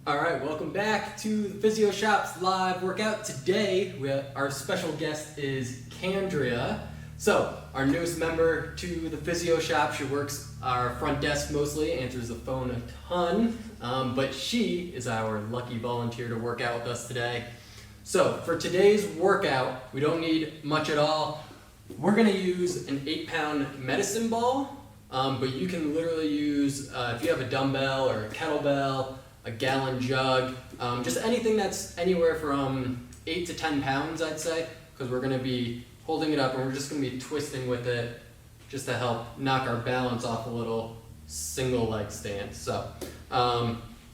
Alright, welcome back to the Physio Shop's live workout. Today, our special guest is Candria. So, our newest member to the Physio Shop. She works our front desk mostly, answers the phone a ton, but she is our lucky volunteer to work out with us today. So, for today's workout, we don't need much at all. We're going to use an 8-pound medicine ball, but you can literally use, if you have a dumbbell or a kettlebell, a gallon jug, just anything that's anywhere from 8 to 10 pounds, I'd say, because we're going to be holding it up and we're just going to be twisting with it just to help knock our balance off a little single leg stance. So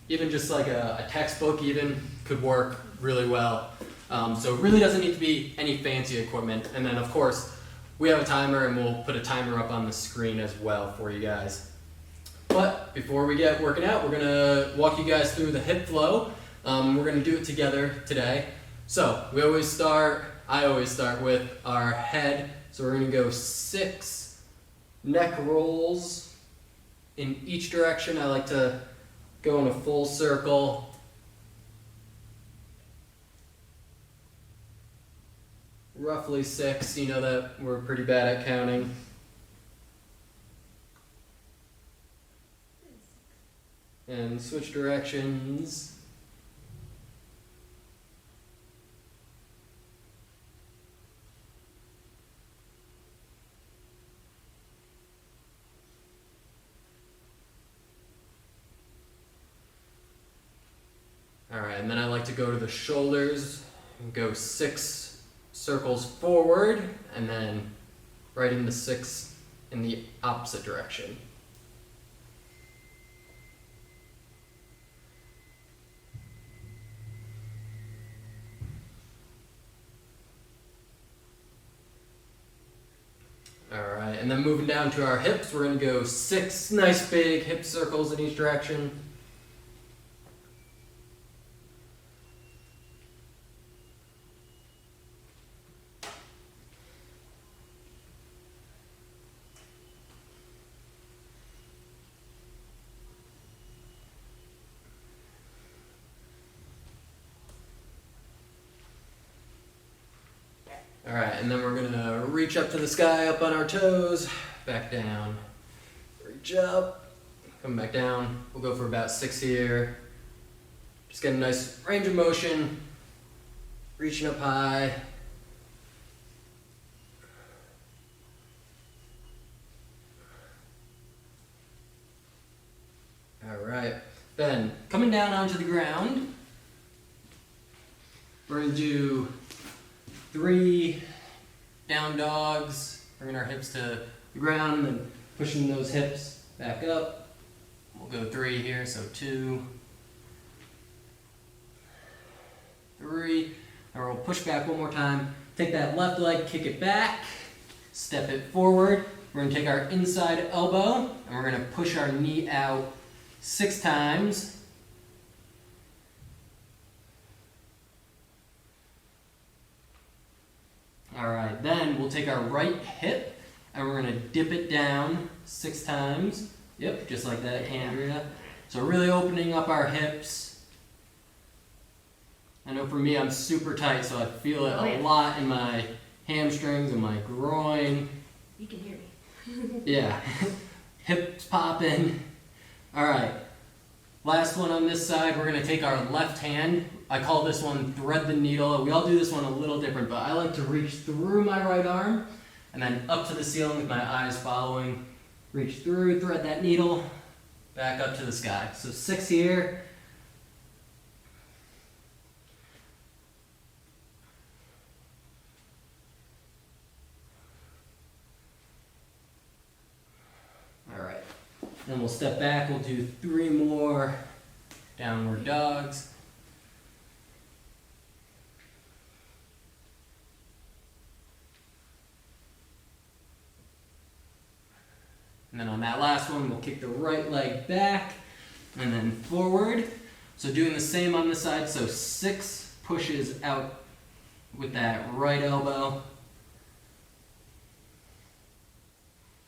even just like a textbook even could work really well. So it really doesn't need to be any fancy equipment. And then of course we have a timer and we'll put a timer up on the screen as well for you guys. But before we get working out, we're going to walk you guys through the hip flow. We're going to do it together today. So I always start with our head. So we're going to go 6 neck rolls in each direction. I like to go in a full circle. Roughly 6, you know that we're pretty bad at counting. And switch directions. All right, and then I like to go to the shoulders and go 6 circles forward and then right into 6 in the opposite direction. Alright, and then moving down to our hips, we're going to go 6 nice big hip circles in each direction. Alright, and then we're going to reach up to the sky, up on our toes, back down, reach up, come back down. We'll go for about 6 here. Just get a nice range of motion, reaching up high. Alright, then coming down onto the ground, we're going to do 3 down dogs, bringing our hips to the ground and then pushing those hips back up. We'll go 3 here, so 2, 3, and we'll push back one more time. Take that left leg, kick it back, step it forward. We're going to take our inside elbow and we're going to push our knee out 6 times. Alright, then we'll take our right hip and we're going to dip it down 6 times. Yep, just like that, Candria. So really opening up our hips. I know for me I'm super tight, so I feel it a lot in my hamstrings and my groin. You can hear me. Yeah, hips popping. Alright, last one on this side, we're going to take our left hand. I call this one thread the needle. We all do this one a little different, but I like to reach through my right arm and then up to the ceiling with my eyes following. Reach through, thread that needle, back up to the sky. So 6 here. All right, then we'll step back. We'll do 3 more downward dogs. And then on that last one, we'll kick the right leg back and then forward. So doing the same on this side, so 6 pushes out with that right elbow.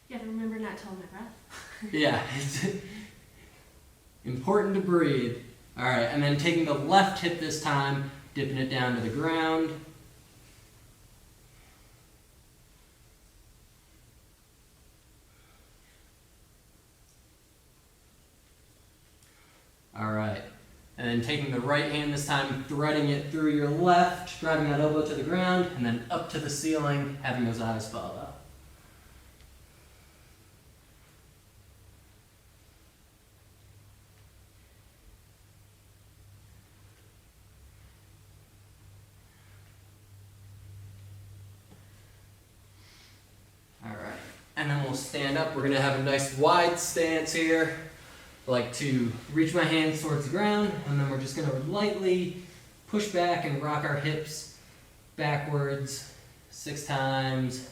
You have to remember not to hold my breath. Yeah, it's important to breathe. All right, and then taking the left hip this time, dipping it down to the ground. All right, and then taking the right hand this time, threading it through your left, driving that elbow to the ground, and then up to the ceiling, having those eyes follow. All right, and then we'll stand up. We're gonna have a nice wide stance here. I like to reach my hands towards the ground, and then we're just gonna lightly push back and rock our hips backwards 6 times.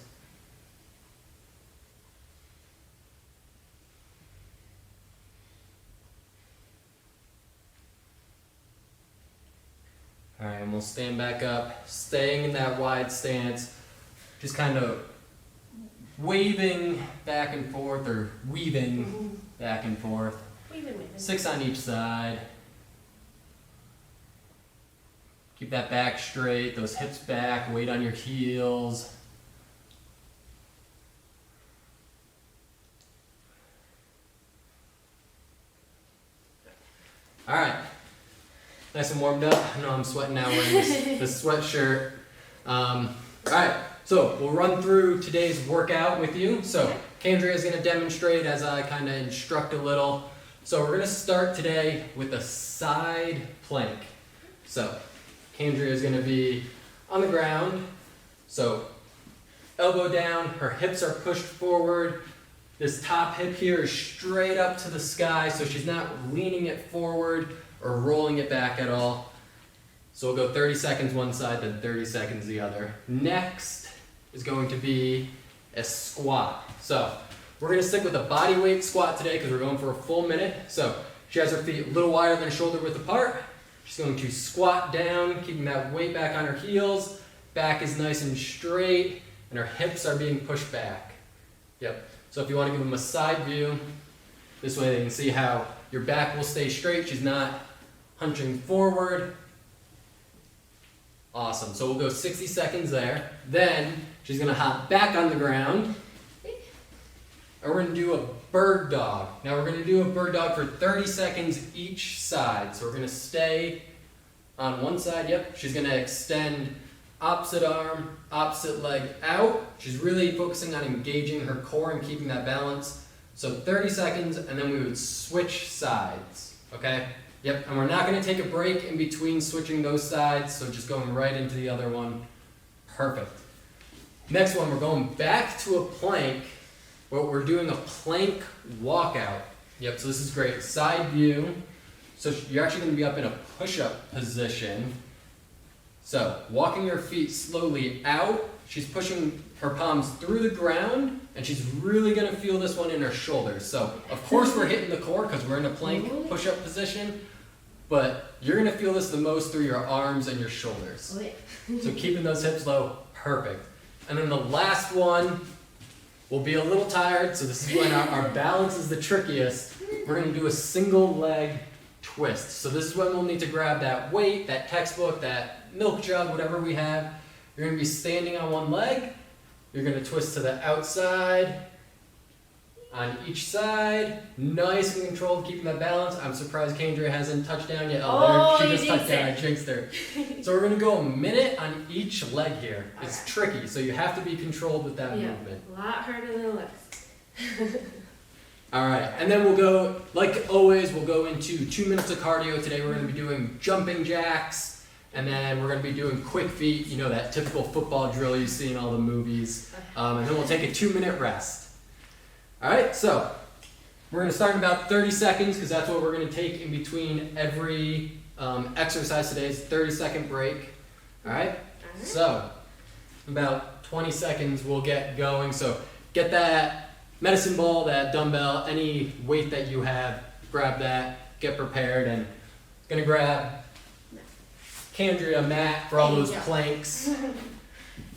All right, and we'll stand back up, staying in that wide stance, just kind of waving back and forth or weaving back and forth. 6 on each side. Keep that back straight, those hips back, weight on your heels. All right, nice and warmed up. I know I'm sweating now wearing this sweatshirt. All right, so we'll run through today's workout with you. So Candria is gonna demonstrate as I kind of instruct a little. So we're gonna start today with a side plank. So Candria is gonna be on the ground. So elbow down, her hips are pushed forward. This top hip here is straight up to the sky, so she's not leaning it forward or rolling it back at all. So we'll go 30 seconds one side, then 30 seconds the other. Next is going to be a squat. So we're gonna stick with a body weight squat today because we're going for a full minute. So she has her feet a little wider than shoulder width apart. She's going to squat down, keeping that weight back on her heels. Back is nice and straight, and her hips are being pushed back. Yep. So if you want to give them a side view, this way they can see how your back will stay straight. She's not hunching forward. Awesome. So we'll go 60 seconds there. Then she's going to hop back on the ground. And we're going to do a bird dog. Now we're going to do a bird dog for 30 seconds each side. So we're going to stay on one side. Yep. She's going to extend opposite arm, opposite leg out. She's really focusing on engaging her core and keeping that balance. So 30 seconds, and then we would switch sides, okay? Yep, and we're not gonna take a break in between switching those sides, so just going right into the other one. Perfect. Next one, we're going back to a plank, but we're doing a plank walkout. Yep, so this is great. Side view. So you're actually gonna be up in a push-up position. So, walking her feet slowly out, she's pushing her palms through the ground, and she's really gonna feel this one in her shoulders. So, of course we're hitting the core because we're in a plank push-up position, but you're gonna feel this the most through your arms and your shoulders. So keeping those hips low, perfect. And then the last one, we'll be a little tired, so this is when our balance is the trickiest. We're gonna do a single leg twist. So this is when we'll need to grab that weight, that textbook, that milk jug, whatever we have. You're gonna be standing on one leg. You're gonna twist to the outside, on each side, nice and controlled, keeping that balance. I'm surprised Candria hasn't touched down yet. Oh, there, she just touched down, I jinxed her. So we're gonna go a minute on each leg here. It's tricky, so you have to be controlled with that movement. A lot harder than legs. All right, and then we'll go, like always, we'll go into 2 minutes of cardio. Today we're gonna be doing jumping jacks, and then we're gonna be doing quick feet, you know, that typical football drill you see in all the movies. And then we'll take a 2-minute rest. All right, so we're gonna start in about 30 seconds because that's what we're gonna take in between every exercise today. It's a 30-second break. All right, so about 20 seconds we'll get going. So get that medicine ball, that dumbbell, any weight that you have, grab that, get prepared, and gonna grab Candria mat for all those planks.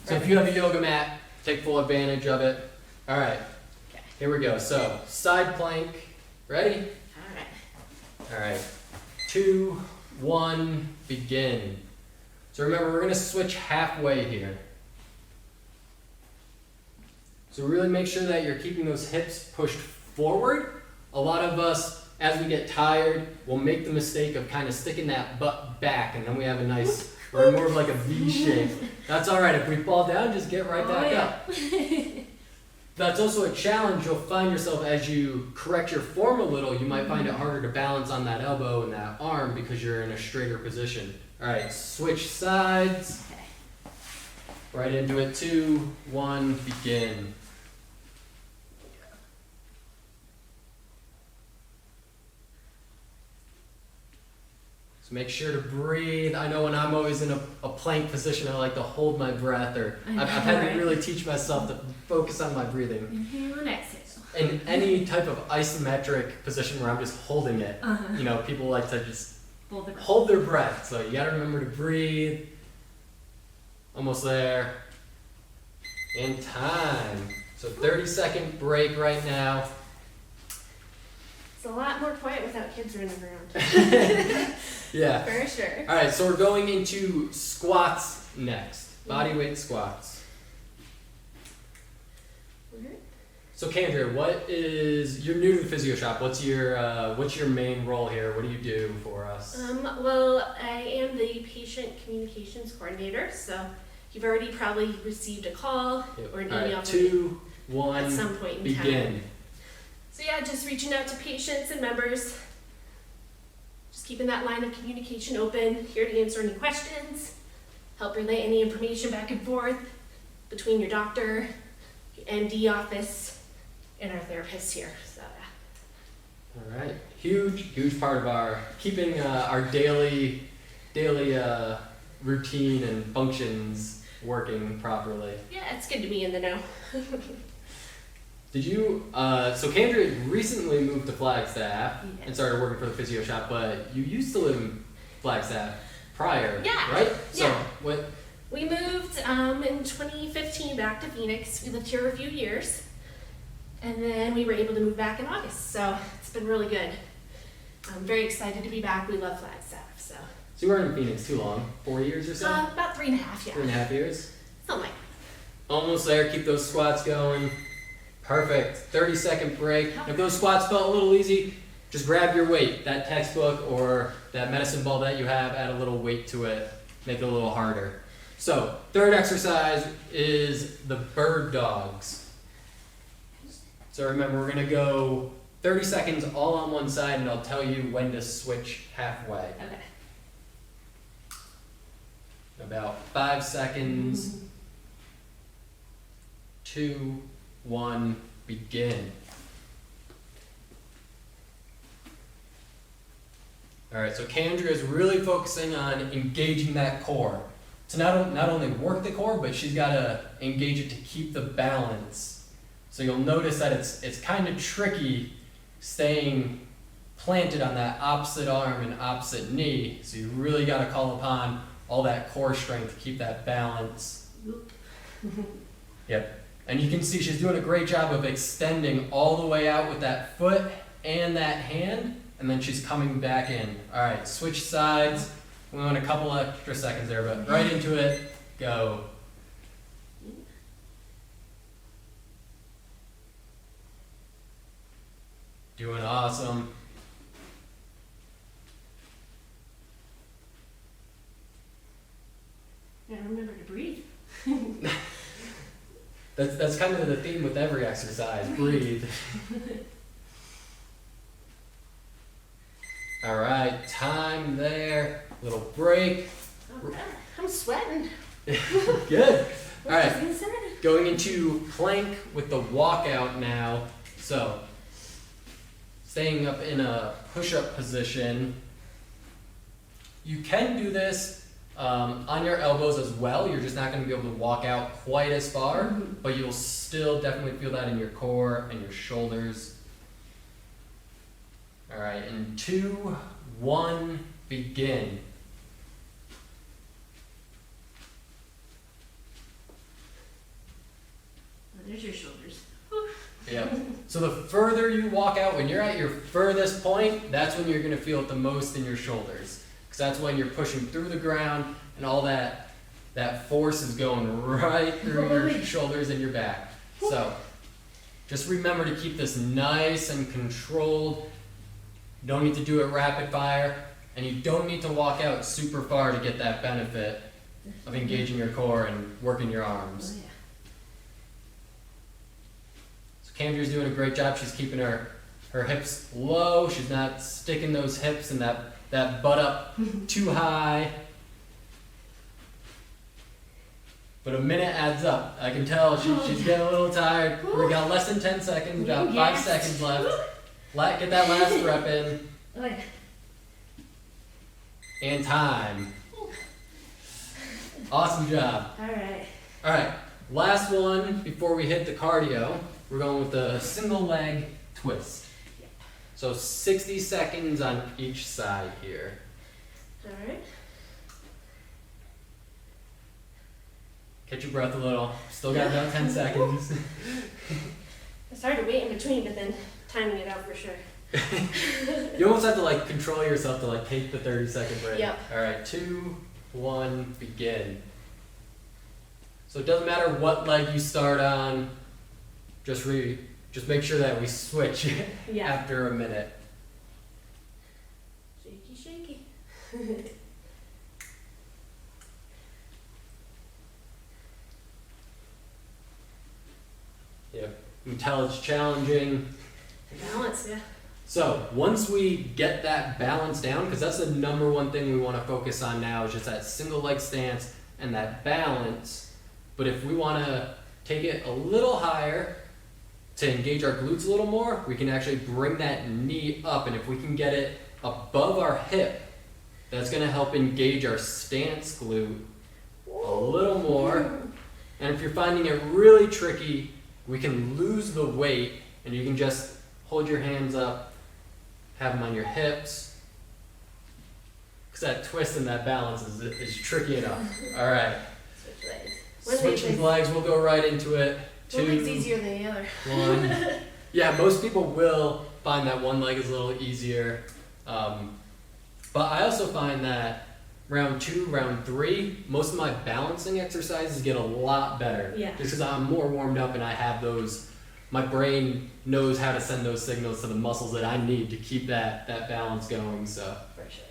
So if you have a yoga mat, take full advantage of it. All right, here we go. So side plank, ready? All right. All right, 2, 1, begin. So remember, we're gonna switch halfway here. So really make sure that you're keeping those hips pushed forward. A lot of us, as we get tired, will make the mistake of kind of sticking that butt back, and then we have a nice, we're more of like a V shape. That's all right. If we fall down, just get right back up. That's also a challenge. You'll find yourself as you correct your form a little, you might find it harder to balance on that elbow and that arm because you're in a straighter position. All right, switch sides. Okay. Right into it. 2, 1, begin. So make sure to breathe. I know when I'm always in a plank position, I like to hold my breath, or I've had to really teach myself to focus on my breathing. Inhale and exhale. In any type of isometric position where I'm just holding it, you know, people like to just hold their breath. So you gotta remember to breathe. Almost there. In time. So 30-second break right now. It's a lot more quiet without kids running around. Yeah. For sure. All right, so we're going into squats next. Body weight squats. So Kendra, you're new to the Physio Shop. What's your main role here? What do you do for us? Well, I am the patient communications coordinator, so you've already probably received a call or an email. All right, 2, 1, at some point in begin. time. So yeah, just reaching out to patients and members. Just keeping that line of communication open, here to answer any questions, help relay any information back and forth between your doctor, your MD office, and our therapists here. So yeah. All right, huge part of our keeping our daily routine and functions working properly. Yeah, it's good to be in the know. Did you, so Kendra recently moved to Flagstaff Yes. and started working for the Physio Shop, but you used to live in Flagstaff prior, Yeah, right? So yeah. what? We moved in 2015 back to Phoenix. We lived here a few years, and then we were able to move back in August. So it's been really good. I'm very excited to be back. We love Flagstaff. So So you weren't in Phoenix too long, 4 years or so? about 3.5, yeah. 3.5 years? Something like Almost there, keep those squats going. Perfect, 30-second break. If those squats felt a little easy, just grab your weight, that textbook or that medicine ball that you have, add a little weight to it, make it a little harder. So, third exercise is the bird dogs. So remember, we're gonna go 30 seconds all on one side, and I'll tell you when to switch halfway. Okay. About 5 seconds. 2, 1, begin. All right, so Kendra is really focusing on engaging that core. To not only work the core, but she's got to engage it to keep the balance. So you'll notice that it's kind of tricky staying planted on that opposite arm and opposite knee. So you really got to call upon all that core strength to keep that balance. Yep. And you can see she's doing a great job of extending all the way out with that foot and that hand, and then she's coming back in. All right, switch sides. We want a couple extra seconds there, but right into it, go. Doing awesome. Yeah, remember to breathe. That's kind of the theme with every exercise, breathe. All right, time there, little break. Okay. I'm sweating. Good. All right, What was going into plank with the walkout now. So, staying up in a push-up position. You can do this on your elbows as well. You're just not going to be able to walk out quite as far, but you'll still definitely feel that in your core and your shoulders. All right, in 2, 1, begin. There's your shoulders. Yep. So the further you walk out, when you're at your furthest point, that's when you're gonna feel it the most in your shoulders. Because that's when you're pushing through the ground and all that force is going right through your shoulders and your back. So just remember to keep this nice and controlled. You don't need to do it rapid fire, and you don't need to walk out super far to get that benefit of engaging your core and working your arms. Oh, yeah. So Candria's doing a great job. She's keeping her hips low. She's not sticking those hips and that butt up too high. But a minute adds up. I can tell she's getting a little tired. We got less than 10 seconds, about 5 seconds left. Get that last rep in. Oh, yeah. And time. Awesome job. All right, last one before we hit the cardio. We're going with the single leg twist. So 60 seconds on each side here. All right. Catch your breath a little. Still got about 10 seconds. It's hard to wait in between, but then timing it out for sure. You almost have to like control yourself to like take the 30-second break. Yep. All right, 2, 1, begin. So it doesn't matter what leg you start on. Just make sure that we switch after a minute. Shaky, shaky. Yep. You can tell it's challenging. Balance, yeah. So once we get that balance down, because that's the number one thing we want to focus on now, is just that single leg stance and that balance. But if we want to take it a little higher to engage our glutes a little more, we can actually bring that knee up, and if we can get it above our hip, that's going to help engage our stance glute a little more. And if you're finding it really tricky, we can lose the weight, and you can just hold your hands up, have them on your hips, because that twist and that balance is tricky enough. All right. Switch legs. Switching legs, we'll go right into it. One 2, leg's easier than the other. 1. Yeah, most people will find that one leg is a little easier. But I also find that round 2, round 3, most of my balancing exercises get a lot better. Yeah. Just because I'm more warmed up and I have those, my brain knows how to send those signals to the muscles that I need to keep that balance going. So. For sure.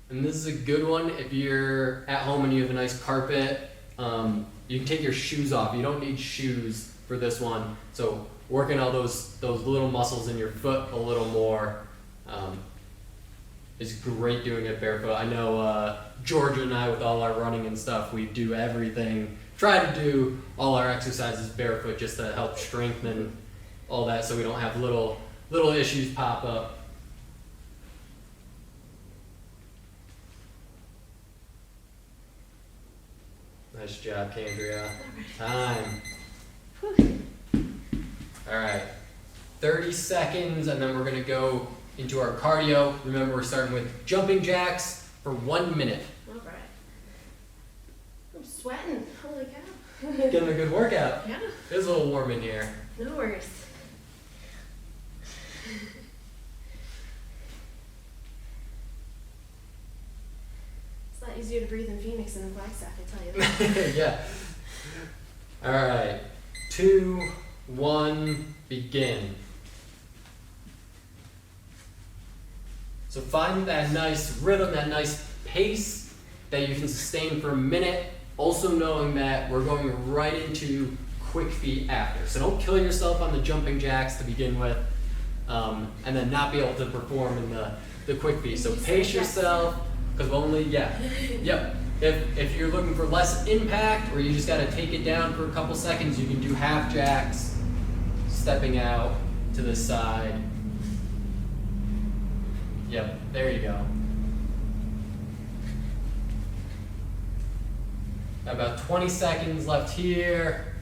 And this is a good one if you're at home and you have a nice carpet. You can take your shoes off. You don't need shoes for this one. So working all those little muscles in your foot a little more is great doing it barefoot. I know Georgia and I, with all our running and stuff, we do everything, try to do all our exercises barefoot just to help strengthen all that, so we don't have little issues pop up. Nice job, Candria. Time. All right, 30 seconds, and then we're gonna go into our cardio. Remember, we're starting with jumping jacks for 1 minute. All right. I'm sweating. Holy cow. Getting a good workout. Yeah. It's a little warm in here. No worries. It's a lot easier to breathe in Phoenix than in Flagstaff, I tell you. Yeah. All right, 2, 1, begin. So find that nice rhythm, that nice pace that you can sustain for a minute, also knowing that we're going right into quick feet after. So don't kill yourself on the jumping jacks to begin with, and then not be able to perform in the quick feet. So pace yourself, because if you're looking for less impact, or you just got to take it down for a couple seconds, you can do half jacks, stepping out to the side. Yep, there you go. About 20 seconds left here.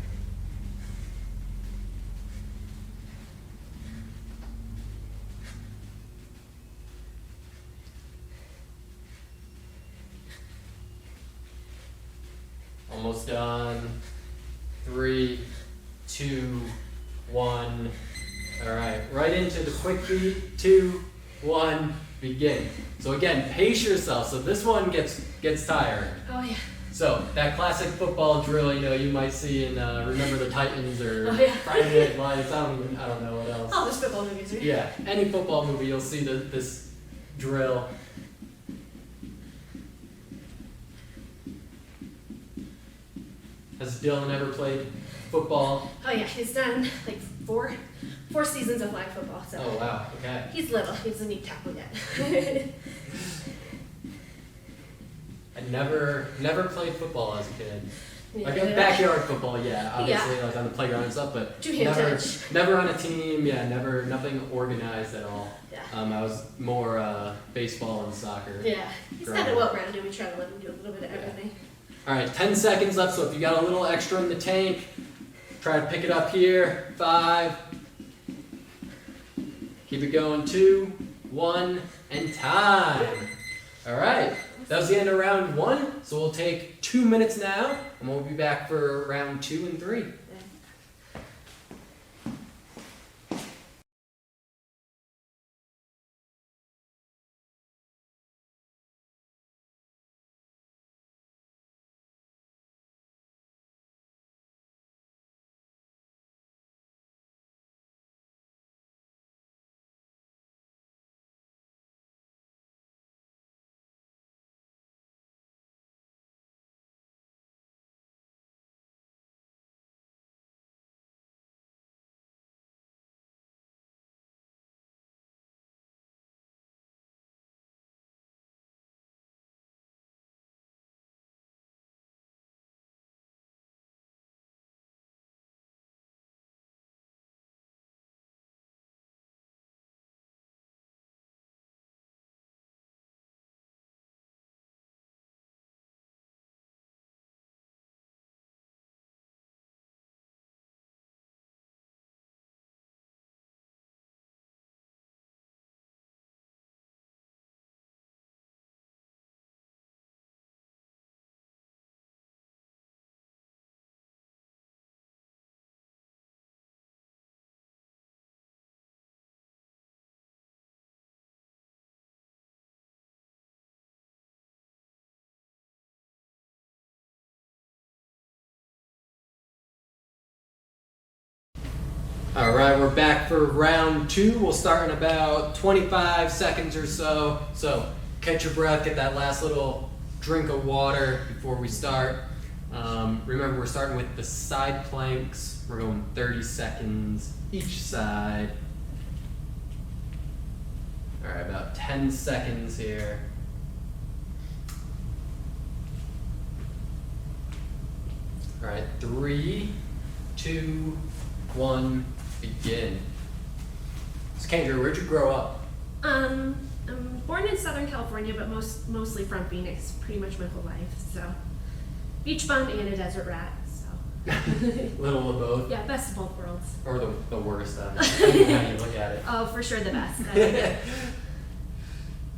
Almost done. 3, 2, 1. All right, right into the quick beat. 2, 1, begin. So again, pace yourself. So this one gets tiring. Oh yeah. So that classic football drill, you might see in Remember the Titans or Oh, yeah. Friday Night Lights. I don't know what else. All those football movies, right? Yeah, any football movie, you'll see this drill. Has Dylan ever played football? Oh yeah, he's done like four seasons of flag football. So. Oh wow, okay. He's little. He doesn't need tackle yet. I never played football as a kid. Yeah, Like yeah. backyard football, yeah, obviously, like on the playground and stuff, but Two-hand touch. never on a team, yeah, nothing organized at all. Yeah. I was more baseball and soccer. Yeah. He's kind of well-rounded. We try to let him do a little bit of everything. All right, 10 seconds left, so if you got a little extra in the tank, try to pick it up here. 5. Keep it going. 2, 1, and time. All right, that was the end of round 1, so we'll take 2 minutes now, and we'll be back for round 2 and 3. All right, we're back for round 2. We'll start in about 25 seconds or so. So catch your breath, get that last little drink of water before we start. Remember, we're starting with the side planks. We're going 30 seconds each side. All right, about 10 seconds here. All right, 3, 2, 1, begin. So Kendra, where'd you grow up? I'm born in Southern California, but mostly from Phoenix, pretty much my whole life. So, beach bum and a desert rat. So, Little of both. yeah, best of both worlds. Or the worst, depending on how you look at it. Oh, for sure the best.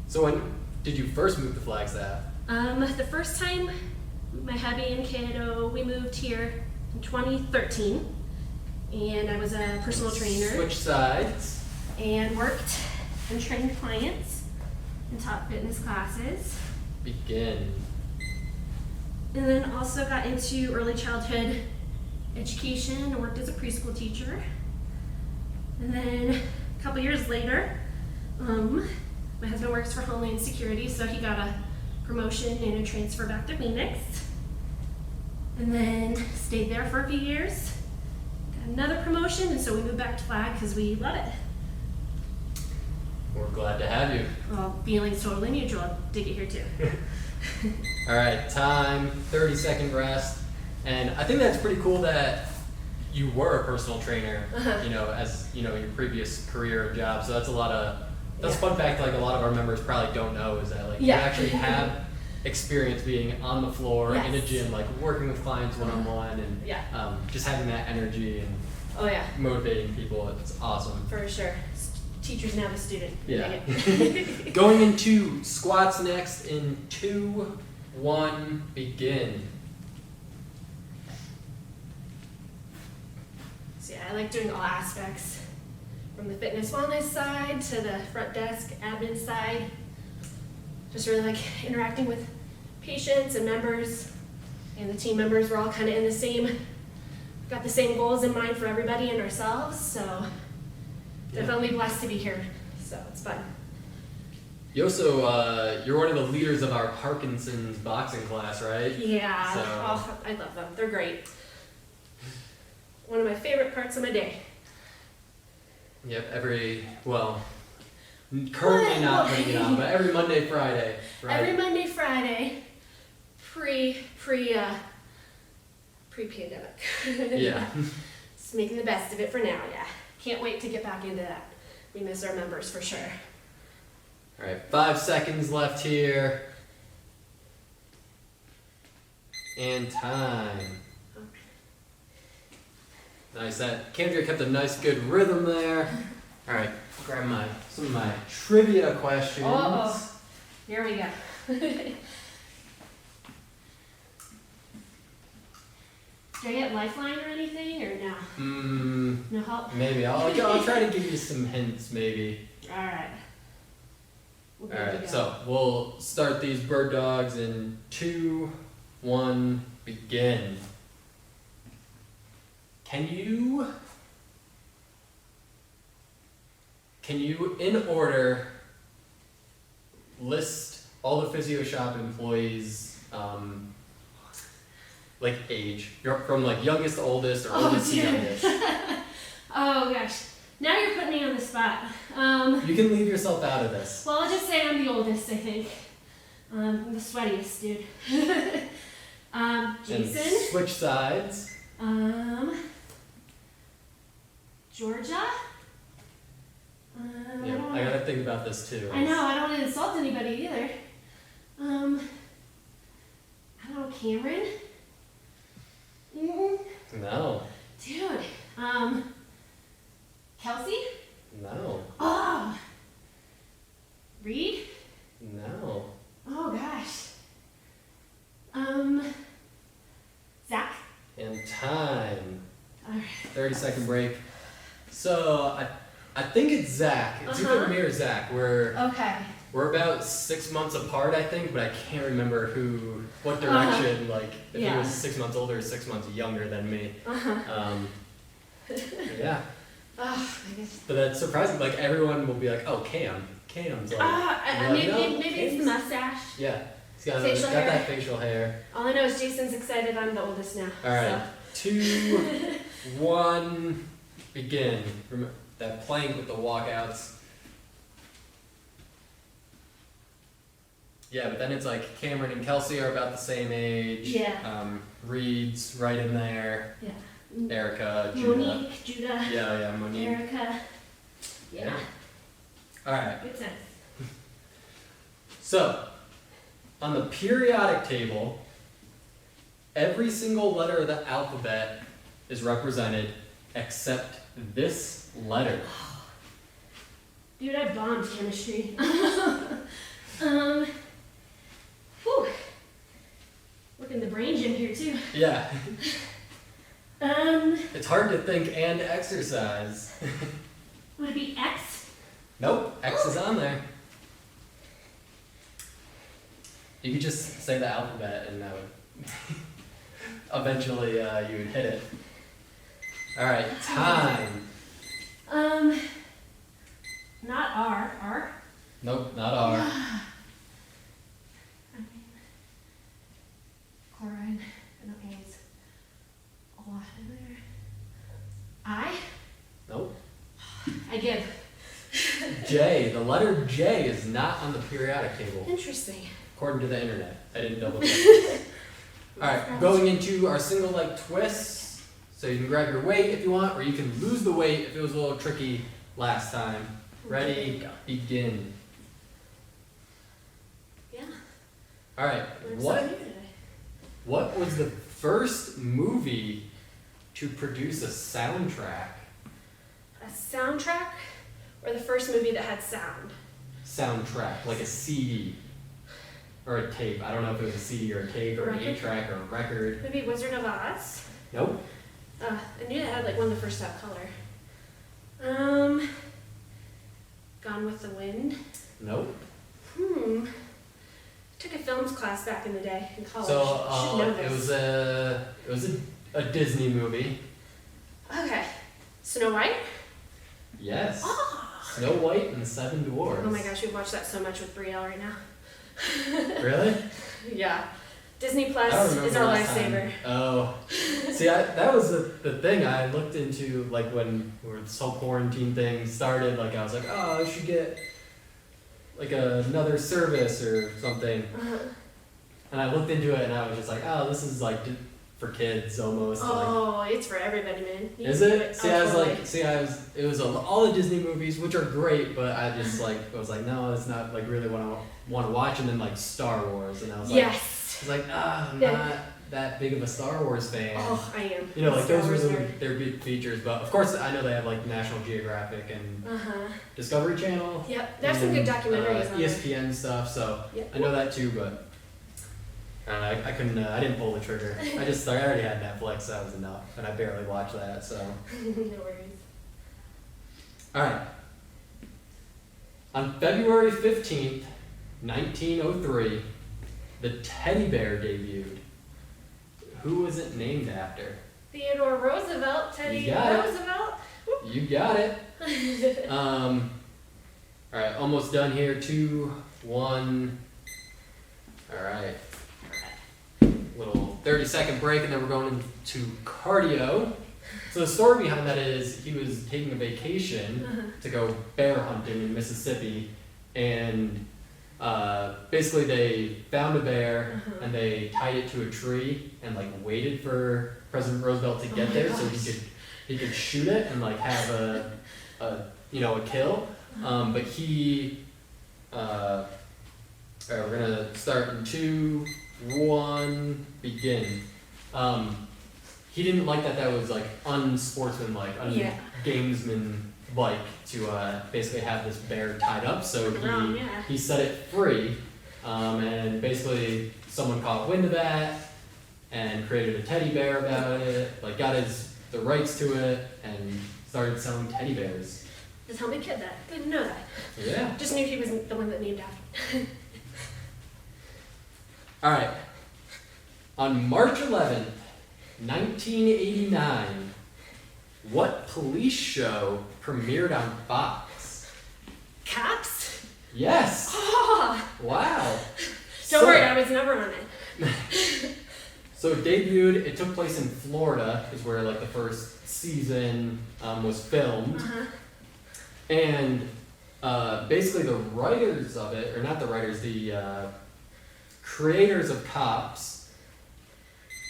So when did you first move to Flagstaff? The first time, my hubby and kiddo, we moved here in 2013, and I was a personal trainer. Switch sides. And worked and trained clients and taught fitness classes. Begin. And then also got into early childhood education and worked as a preschool teacher. And then a couple years later, my husband works for Homeland Security, so he got a promotion and a transfer back to Phoenix. And then stayed there for a few years, got another promotion, and so we moved back to Flag because we love it. We're glad to have you. Well, feelings totally mutual. Dig it here too. All right, time, 30-second rest. And I think that's pretty cool that you were a personal trainer, as your previous career and job. So that's a fun fact like a lot of our members probably don't know is that you actually have experience being on the floor in a gym, like working with clients one-on-one and just having that energy and motivating people. It's awesome. For sure. Teacher's now the student. Yeah. Going into squats next in 2, 1, begin. I like doing all aspects, from the fitness wellness side to the front desk admin side. Just really like interacting with patients and members and the team members. We're all kind of in the same, got the same goals in mind for everybody and ourselves, so definitely blessed to be here, so it's fun. You also, you're one of the leaders of our Parkinson's boxing class, right? Yeah, So- oh, I love them, they're great. One of my favorite parts of my day. Yep, currently not putting it on, but every Monday, Friday, right? Every Monday, Friday, pre-pandemic. Yeah. Just making the best of it for now, yeah. Can't wait to get back into that. We miss our members for sure. All right, 5 seconds left here. And time. Nice, that Kendra kept a nice good rhythm there. All right, grab some of my trivia questions. Oh, here we go. Do I get lifeline or anything, or no? No help? Maybe I'll try to give you some hints, maybe. All right. We'll be All good to right, go. so we'll start these bird dogs in 2, 1, begin. Can you in order list all the Physio Shop employees like age? You're from like youngest to oldest or oldest to dear. youngest. Oh gosh, now you're putting me on the spot. You can leave yourself out of this. Well, I'll just say I'm the oldest, I think. I'm the sweatiest, dude. And Jason. switch sides. Georgia. Yeah, I gotta think about this too. I know, I don't want to insult anybody either. I don't know, Cameron? No. Dude. Kelsey? No. Oh! Reed? No. Oh gosh. Zach? And time. Alright. 30-second break. So I think it's Zach. It's either me or Zach. Okay. We're about 6 months apart, I think, but I can't remember what direction. Like if he was 6 months older or 6 months younger than me. Yeah. Oh, I guess. But that's surprising. Like everyone will be like, "Oh, Cam's like." Maybe, no, maybe it's the mustache. Yeah. He's got Facial that hair. facial hair. All I know is Jason's excited. I'm the oldest now. All right. 2, 1, begin. Remember that plank with the walkouts. Yeah, but then it's like Cameron and Kelsey are about the same age. Yeah. Reed's right in there. Yeah. Erica, Judah. Monique, Judah, Yeah, Monique. Erica. Yeah. All right. Good sense. So, on the periodic table, every single letter of the alphabet is represented except this letter. Dude, I bombed chemistry. Whew. Working the brain gym here too. Yeah. It's hard to think and exercise. Would it be X? Nope, X is on there. You could just say the alphabet and that would eventually you would hit it. All right, time. Not R. R? Nope, not R. I mean, chlorine. No A's. A lot in there. I? Nope. I give. J. The letter J is not on the periodic table, Interesting. according to the internet. I didn't double check. All right, going into our single leg twists. So you can grab your weight if you want, or you can lose the weight if it was a little tricky last time. Ready, begin. Yeah. All right, Learned what something new today. what was the first movie to produce a soundtrack? A soundtrack or the first movie that had sound? Soundtrack, like a CD or a tape. I don't know if it was a CD or a tape or an Record? 8-track or a record. Maybe Wizard of Oz? Nope. I knew that had like one of the first step color. Gone with the Wind. Nope. Took a films class back in the day in college. So Should know it this. was a Disney movie. Okay. Snow White? Yes. Oh. Snow White and the Seven Dwarfs. Oh my gosh, we've watched that so much with Brielle right now. Really? Yeah. Disney Plus I don't remember is our last lifesaver. time. Oh. See, that was the thing I looked into, like when this whole quarantine thing started, like I was like, oh, I should get like another service or something. And I looked into it and I was just like, oh, this is like for kids almost. Oh, it's for everybody, man. You Is can do it? See, I was like, it was all the Disney movies, which are great, but I just I was like, no, it's not like really what I want to watch. And then like Star Wars, and I was like, yes. I'm not that big of a Star Wars fan. Oh, I am. You know, like Star those Wars were nerd. their big features, but of course I know they have like National Geographic and Discovery Channel. Yep, they have some good documentaries on there. ESPN stuff, so Yep. I know that too, but I couldn't. I didn't pull the trigger. I already had Netflix, that was enough, and I barely watched that. So. No worries. All right. On February 15th, 1903, the teddy bear debuted. Who was it named after? Theodore Roosevelt, Teddy You got it. Roosevelt. You got it. All right, almost done here. 2, 1. All right. Little 30-second break, and then we're going into cardio. So the story behind that is he was taking a vacation to go bear hunting in Mississippi, and basically they found a bear and they tied it to a tree and like waited for President Roosevelt to get there so he could shoot it and like have a kill. But he all right, we're gonna start in 2, 1, begin. He didn't like that was like unsportsmanlike, ungamesman-like to basically have this bear tied up. So he set it free, and basically someone caught wind of that and created a teddy bear about it, like got the rights to it, and started selling teddy bears. Just help me kid that. Didn't know that. Yeah. Just knew he was the one that named after. All right. On March 11th, 1989, what police show premiered on Fox? Cops? Yes. Oh, Wow. don't worry, I was never on it. So it debuted. It took place in Florida, is where like the first season was filmed, and basically the writers of it, or not the writers, the creators of Cops.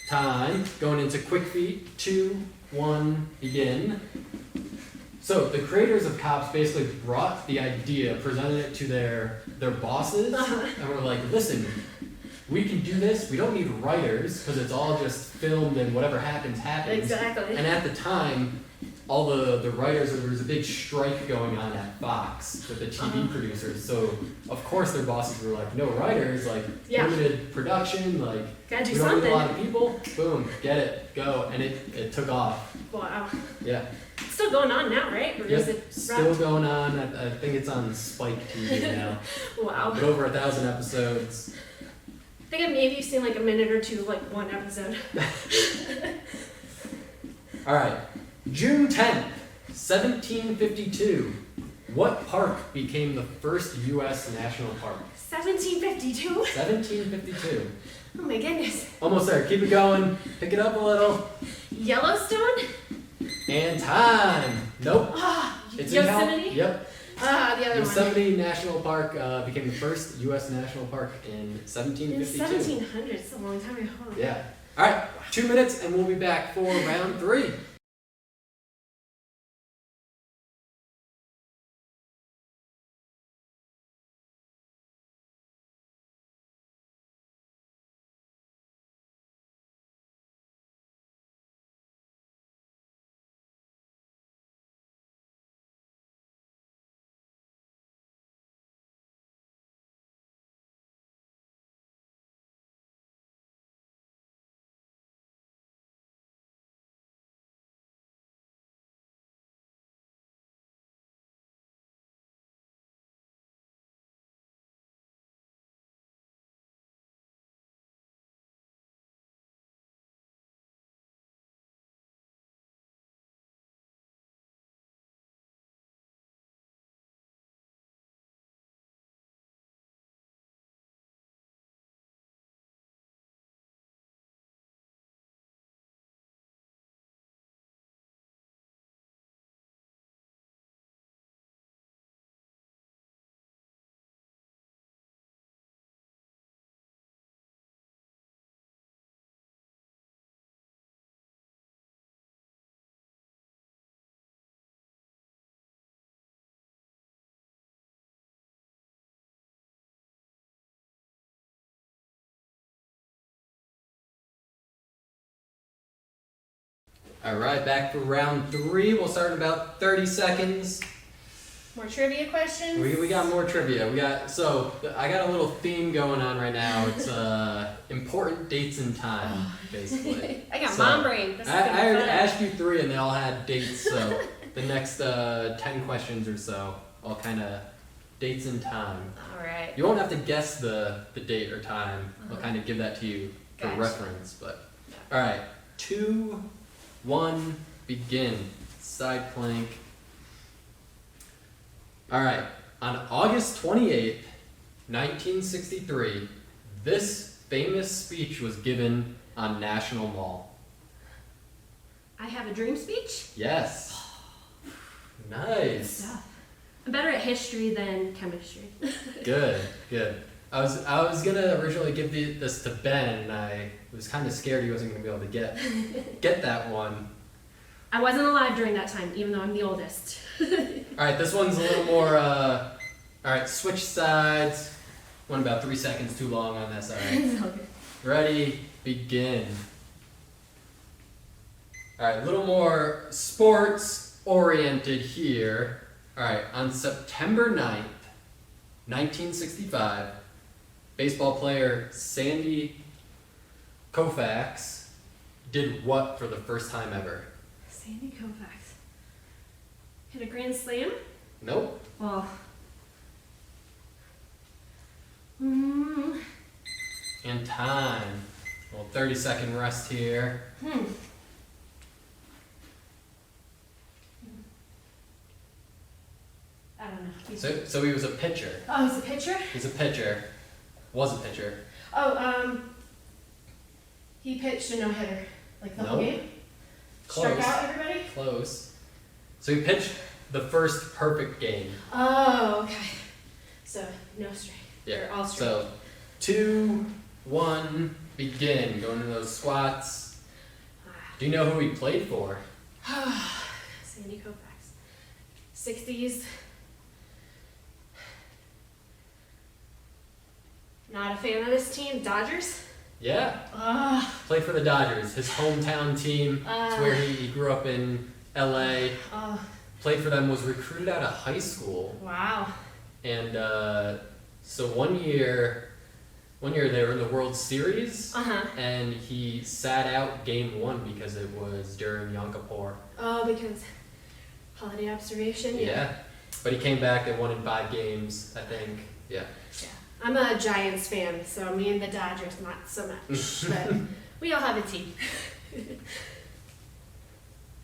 Time, going into quick feet, 2, 1, begin. So the creators of Cops basically brought the idea, presented it to their bosses, and were like, listen, we can do this, we don't need writers, because it's all just filmed and whatever happens, happens. Exactly. And at the time, all the writers, there was a big strike going on at Fox with the TV producers. So of course their bosses were like, no writers, like limited production, like gotta do we don't something. need a lot of people. Boom, get it, go, and it took off. Wow. Yeah. It's still going on now, right? Or is Yep. it Still wrapped? going on. I think it's on Spike TV now. Wow. But over 1,000 episodes. I think I've maybe seen like a minute or two, like one episode. All right. June 10th, 1752. What park became the first U.S. national park? 1752? 1752. Oh my goodness. Almost there. Keep it going. Pick it up a little. Yellowstone? And time. Nope. It's in Yosemite? Yep. The other one. Yosemite National Park became the first U.S. national park in 1752. In 1700s, it's a long time ago. Yeah. All right. 2 minutes, and we'll be back for round 3. All right, back for round 3. We'll start in about 30 seconds. More trivia questions? We got more trivia. I got a little theme going on right now. It's important dates and time, basically. I got mom brain. This is I gonna be already fun. asked you 3 and they all had dates, so the next 10 questions or so, all kind of dates and time. All right. You won't have to guess the date or time. I'll kind of give that to you for Gotcha. reference. But all right, 2, 1, begin. Side plank. All right, on August 28th, 1963, this famous speech was given on National Mall. I have a dream speech? Yes. Good Nice. stuff. I'm better at history than chemistry. Good. I was gonna originally give this to Ben, and I was kind of scared he wasn't gonna be able to get that one. I wasn't alive during that time, even though I'm the oldest. All right, this one's a little more. All right, switch sides. Went about 3 seconds too long on that side. It's all good. Ready, begin. All right, a little more sports oriented here. All right, on September 9th, 1965, baseball player Sandy Koufax did what for the first time ever? Sandy Koufax. Hit a grand slam? Nope. Well. Mm, And time. Well, 30-second rest here. I don't know. So he was a pitcher. Oh, he's a pitcher? He's a pitcher. Was a pitcher. Oh, he pitched a no-hitter. Like the whole Nope. game? Close. Struck out everybody? Close. So he pitched the first perfect game. Oh, okay. So, no strike. Yeah. Or all strike. So 2, 1, begin. Going to those squats. Do you know who he played for? Sandy Koufax. 60s. Not a fan of this team. Dodgers? Yeah. Played for the Dodgers, his hometown team. It's where he grew up in LA. Played for them, was recruited out of high school. Wow. And so one year they were in the World Series. And he sat out game 1 because it was during Yom Kippur. Oh, because holiday observation? Yeah. But he came back, they won in 5 games, I think. Yeah. Yeah. I'm a Giants fan, so me and the Dodgers, not so much. But we all have a team.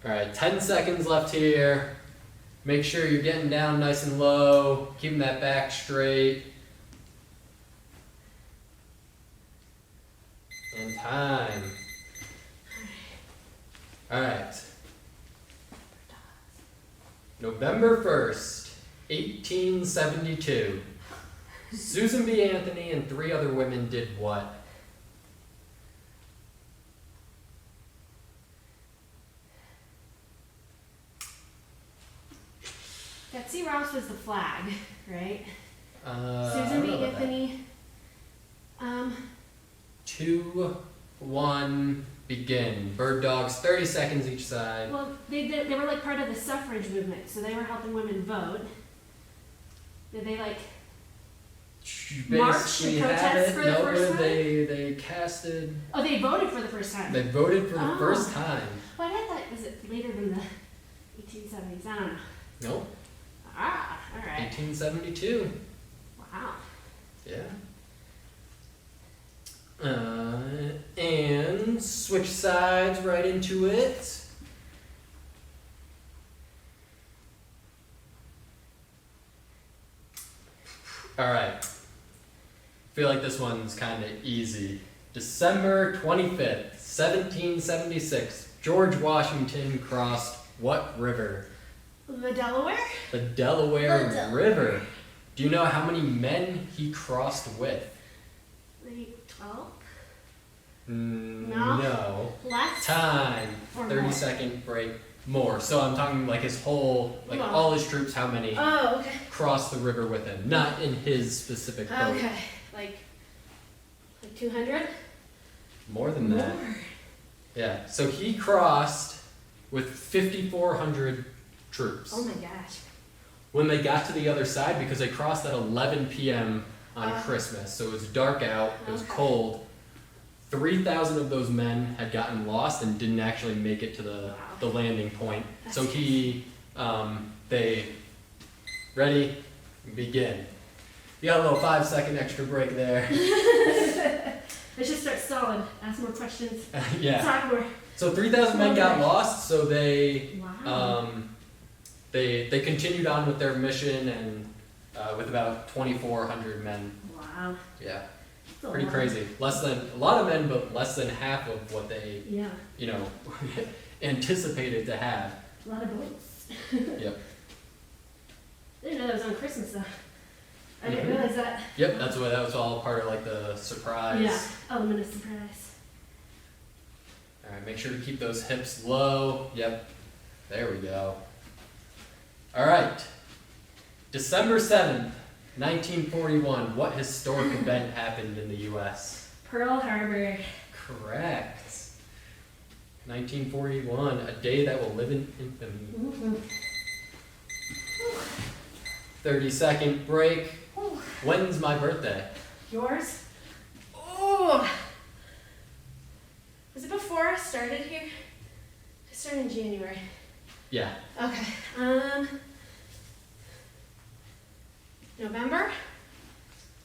All right, 10 seconds left here. Make sure you're getting down nice and low, keeping that back straight. And time. All right. November 1st, 1872. Susan B. Anthony and 3 other women did what? Betsy Ross was the flag, right? I Susan don't B. know about that. Anthony. 2, 1, begin. Bird dogs, 30 seconds each side. Well, they were like part of the suffrage movement, so they were helping women vote. Did they like march Basically to had protest it. for the No, first time? they casted. Oh, they voted for the first time. They voted for the Oh. first time. But I thought was it later than the 1870s? I don't know. Nope. Ah, all right. 1872. Wow. Yeah. And switch sides right into it. All right. Feel like this one's kind of easy. December 25th, 1776. George Washington crossed what river? The Delaware? The Delaware River. Do you know how many men he crossed with? Like 12? No. Less? Time. Or 30 more? second break. More. So I'm talking like his whole, like Wow. all his troops, how many Oh, okay. crossed the river with him. Not in his specific boat. Okay. Like 200? More than that. Yeah. So he crossed with 5,400 troops. Oh my gosh. When they got to the other side, because they crossed at 11 p.m. on Christmas, so it was dark out, it was cold, 3,000 of those men had gotten lost and didn't actually make it to the landing point. So they, ready, begin. You got a little 5-second extra break there. Let's just start stalling. Ask more questions. Yeah. Talk more. So 3,000 men got lost, so they Wow. they continued on with their mission and with about 2,400 men. Wow. Yeah. That's a Pretty lot. crazy. A lot of men, but less than half of what they, Yeah. anticipated to have. A lot of boats. Yep. I didn't know that was on Christmas though. I didn't realize that. Yep, that was all part of like the surprise. Yeah. Element of surprise. Alright, make sure to keep those hips low. Yep. There we go. Alright. December 7th, 1941. What historic event happened in the US? Pearl Harbor. Correct. 1941, a day that will live in infamy. Mm-hmm. 30-second break. When's my birthday? Yours? Oh! Was it before I started here? I started in January. Yeah. Okay. November?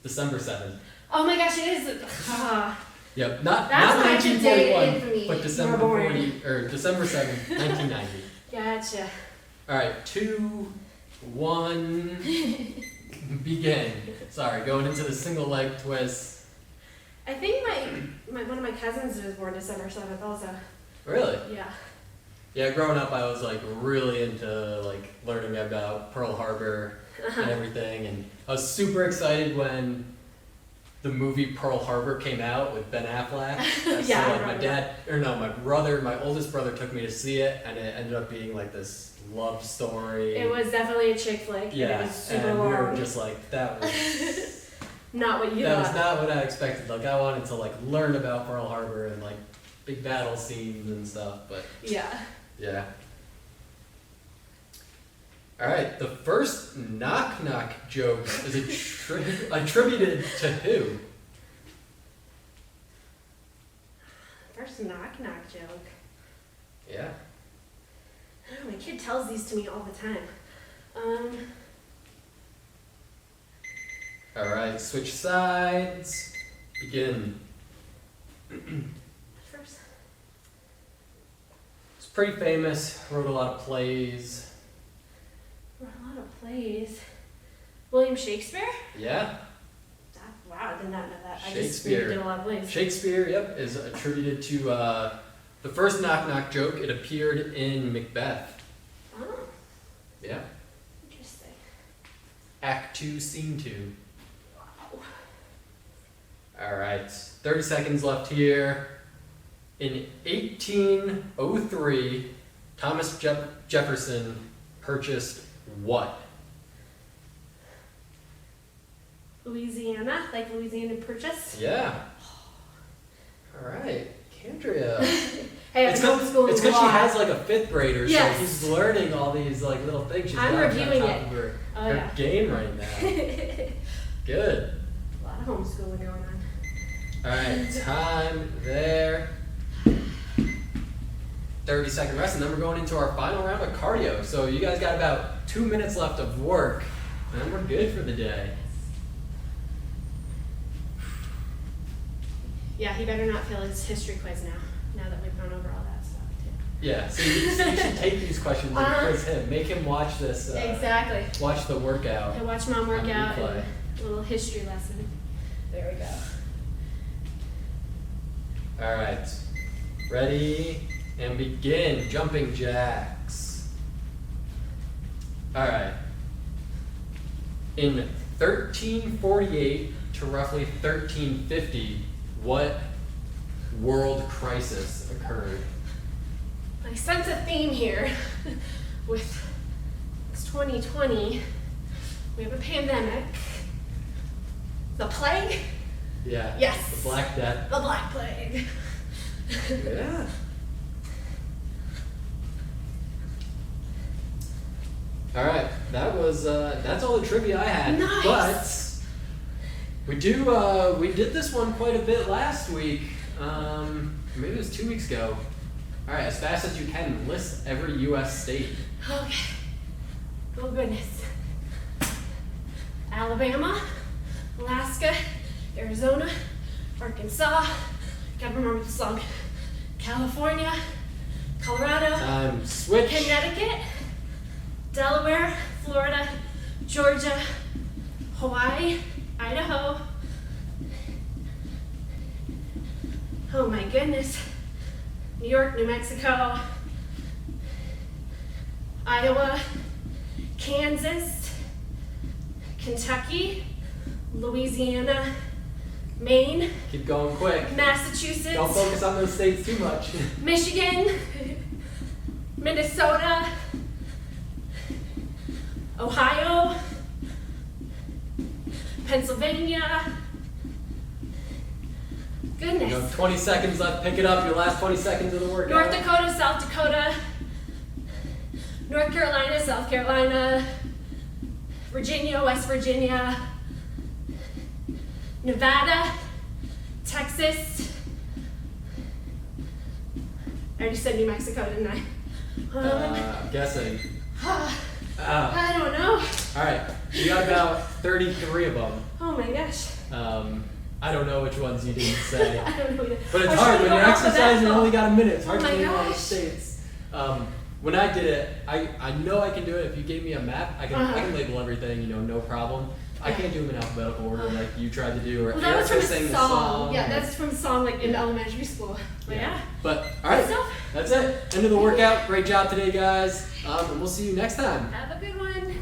December 7th. Oh my gosh, it is. Yep, not That's my day 1941, infamy. but You December were born. December 7th, 1990. Gotcha. All right, 2, 1, begin. Sorry, going into the single leg twist. I think one of my cousins was born December 7th also. Really? Yeah. Yeah, growing up, I was like really into like learning about Pearl Harbor and everything, and I was super excited when the movie Pearl Harbor came out with Ben Affleck. Yeah, I So like my oldest brother took me to see it, and it ended up being like this love story. It was definitely a chick flick. Yeah, And it was super and long. we were just like, that was Not what you that was thought. not what I expected. Like I wanted to like learn about Pearl Harbor and like big battle scenes and stuff, but Yeah. yeah. All right, the first knock knock joke is attributed to who? First knock knock joke. Yeah. I don't know, my kid tells these to me all the time. All right, switch sides. Begin. First. It's pretty famous. Wrote a lot of plays. Wrote a lot of plays. William Shakespeare? Yeah. Wow, I did not know that. I just Shakespeare. knew he did a lot of plays. Shakespeare, yep, is attributed to the first knock knock joke. It appeared in Macbeth. Oh, Yeah. interesting. Act 2, Scene 2. Wow. All right, 30 seconds left here. In 1803, Thomas Jefferson purchased what? Louisiana, like Louisiana Purchase. Yeah. All right, Candria. Hey, It's I'm homeschooling because a she lot. has like a fifth grader, Yes. so he's learning all these like little things. She's I'm got on reviewing top it. of her, Oh, her yeah. game right now. Good. A lot of homeschooling going on. All right, time there. 30-second rest, and then we're going into our final round of cardio. So you guys got about 2 minutes left of work, and then we're good for the day. Yeah, he better not fail his history quiz now that we've gone over all that stuff too. Yeah, so you should take these questions and quiz him. Make him watch this. Exactly. Watch the workout. I watch mom work on out replay. and a little history lesson. There we go. All right, ready and begin. Jumping jacks. All right. In 1348 to roughly 1350, what world crisis occurred? I sense a theme here with it's 2020. We have a pandemic. The plague? Yeah. Yes. The Black Death. The Black Plague. Yeah. All right, that's all the trivia I had. Nice. But we did this one quite a bit last week. Maybe it was 2 weeks ago. All right, as fast as you can, list every U.S. state. Okay. Oh goodness. Alabama, Alaska, Arizona, Arkansas. Gotta remember the song. California, Colorado, Switch. Connecticut, Delaware, Florida, Georgia, Hawaii, Idaho. Oh my goodness. New York, New Mexico, Iowa, Kansas, Kentucky, Louisiana, Maine, Keep going quick. Massachusetts, Don't focus on those states too much. Michigan, Minnesota, Ohio, Pennsylvania. You Goodness. have 20 seconds left. Pick it up. Your last 20 seconds of the workout. North Dakota, South Dakota, North Carolina, South Carolina, Virginia, West Virginia, Nevada, Texas. I already said New Mexico, didn't I? I'm guessing. I don't know. All right, you got about 33 of them. Oh my gosh. I don't know which ones you didn't say. I don't know either. But it's I was hard trying to when go you're exercising. You alphabetical. only got a minute. It's hard Oh to my name all the gosh. states. When I did it, I know I can do it. If you gave me a map, I can label everything. No problem. I can't do them in alphabetical order like you tried to do. Or Well, that was Erica from a sang the song. Yeah, that's from a song like in elementary school. But yeah. But all right, Good stuff. that's it. End of the workout. Great job today, guys. And we'll see you next time. Have a good one.